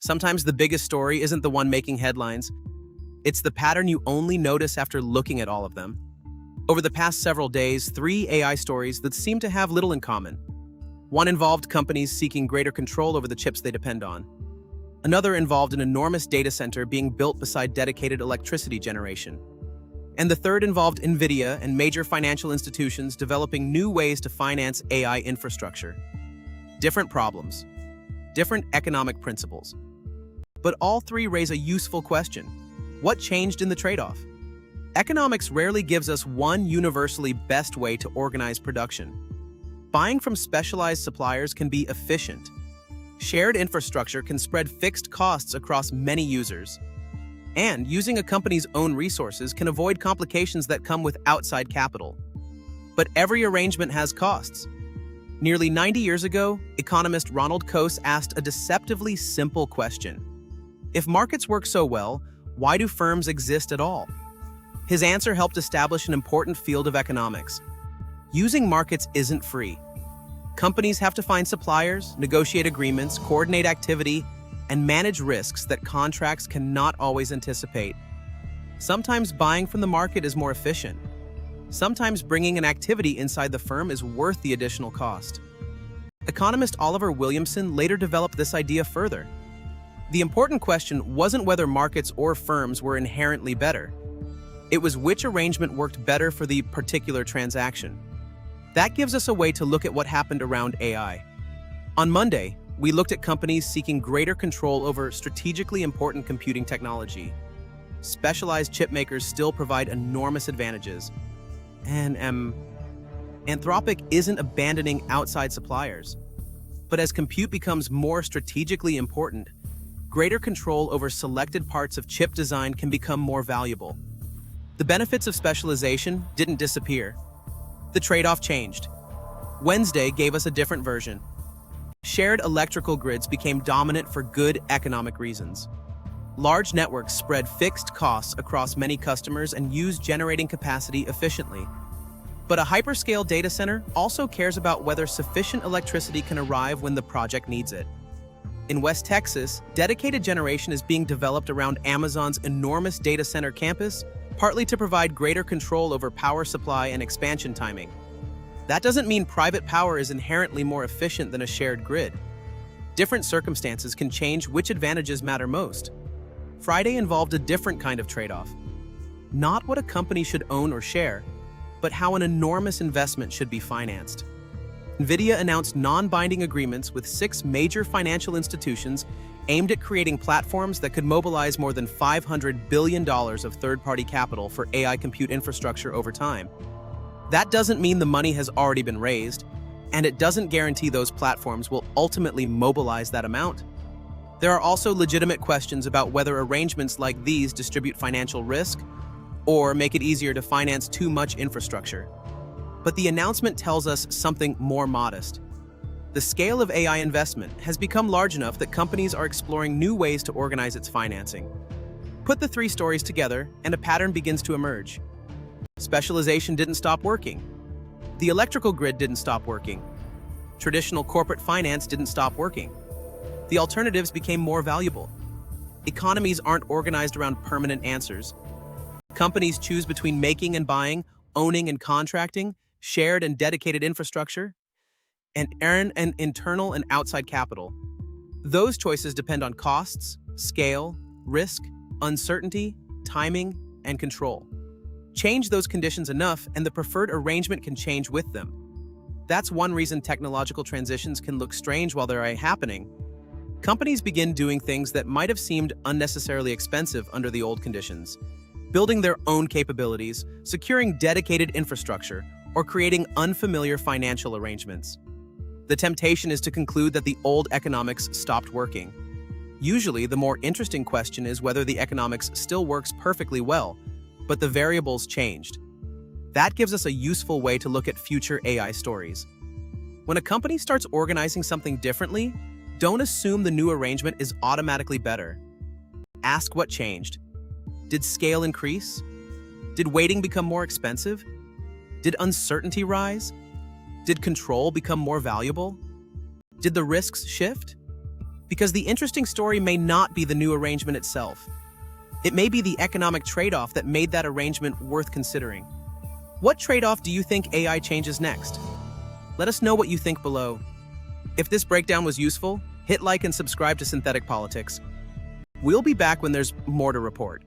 Sometimes the biggest story isn't the one making headlines. It's the pattern you only notice after looking at all of them. Over the past several days, 3 AI stories that seem to have little in common. One involved companies seeking greater control over the chips they depend on. Another involved an enormous data center being built beside dedicated electricity generation. And the third involved NVIDIA and major financial institutions developing new ways to finance AI infrastructure. Different problems, different economic principles. But all 3 raise a useful question. What changed in the trade-off? Economics rarely gives us one universally best way to organize production. Buying from specialized suppliers can be efficient. Shared infrastructure can spread fixed costs across many users. And using a company's own resources can avoid complications that come with outside capital. But every arrangement has costs. Nearly 90 years ago, economist Ronald Coase asked a deceptively simple question. If markets work so well, why do firms exist at all? His answer helped establish an important field of economics. Using markets isn't free. Companies have to find suppliers, negotiate agreements, coordinate activity, and manage risks that contracts cannot always anticipate. Sometimes buying from the market is more efficient. Sometimes bringing an activity inside the firm is worth the additional cost. Economist Williamson later developed this idea further. The important question wasn't whether markets or firms were inherently better. It was which arrangement worked better for the particular transaction. That gives us a way to look at what happened around AI. On Monday, we looked at companies seeking greater control over strategically important computing technology. Specialized chip makers still provide enormous advantages. And Anthropic isn't abandoning outside suppliers. But as compute becomes more strategically important, greater control over selected parts of chip design can become more valuable. The benefits of specialization didn't disappear. The trade-off changed. Wednesday gave us a different version. Shared electrical grids became dominant for good economic reasons. Large networks spread fixed costs across many customers and use generating capacity efficiently. But a hyperscale data center also cares about whether sufficient electricity can arrive when the project needs it. In West Texas, dedicated generation is being developed around Amazon's enormous data center campus, partly to provide greater control over power supply and expansion timing. That doesn't mean private power is inherently more efficient than a shared grid. Different circumstances can change which advantages matter most. Friday involved a different kind of trade-off. Not what a company should own or share, but how an enormous investment should be financed. NVIDIA announced non-binding agreements with 6 major financial institutions aimed at creating platforms that could mobilize more than $500 billion of third-party capital for AI compute infrastructure over time. That doesn't mean the money has already been raised, and it doesn't guarantee those platforms will ultimately mobilize that amount. There are also legitimate questions about whether arrangements like these distribute financial risk or make it easier to finance too much infrastructure. But the announcement tells us something more modest. The scale of AI investment has become large enough that companies are exploring new ways to organize its financing. Put the 3 stories together, and a pattern begins to emerge. Specialization didn't stop working. The electrical grid didn't stop working. Traditional corporate finance didn't stop working. The alternatives became more valuable. Economies aren't organized around permanent answers. Companies choose between making and buying, owning and contracting, shared and dedicated infrastructure, and earn an internal and outside capital. Those choices depend on costs, scale, risk, uncertainty, timing, and control. Change those conditions enough, and the preferred arrangement can change with them. That's one reason technological transitions can look strange while they're happening. Companies begin doing things that might have seemed unnecessarily expensive under the old conditions. Building their own capabilities, securing dedicated infrastructure, or creating unfamiliar financial arrangements. The temptation is to conclude that the old economics stopped working. Usually, the more interesting question is whether the economics still works perfectly well, but the variables changed. That gives us a useful way to look at future AI stories. When a company starts organizing something differently, don't assume the new arrangement is automatically better. Ask what changed. Did scale increase? Did waiting become more expensive? Did uncertainty rise? Did control become more valuable? Did the risks shift? Because the interesting story may not be the new arrangement itself. It may be the economic trade-off that made that arrangement worth considering. What trade-off do you think AI changes next? Let us know what you think below. If this breakdown was useful, hit like and subscribe to Synthetic Politics. We'll be back when there's more to report.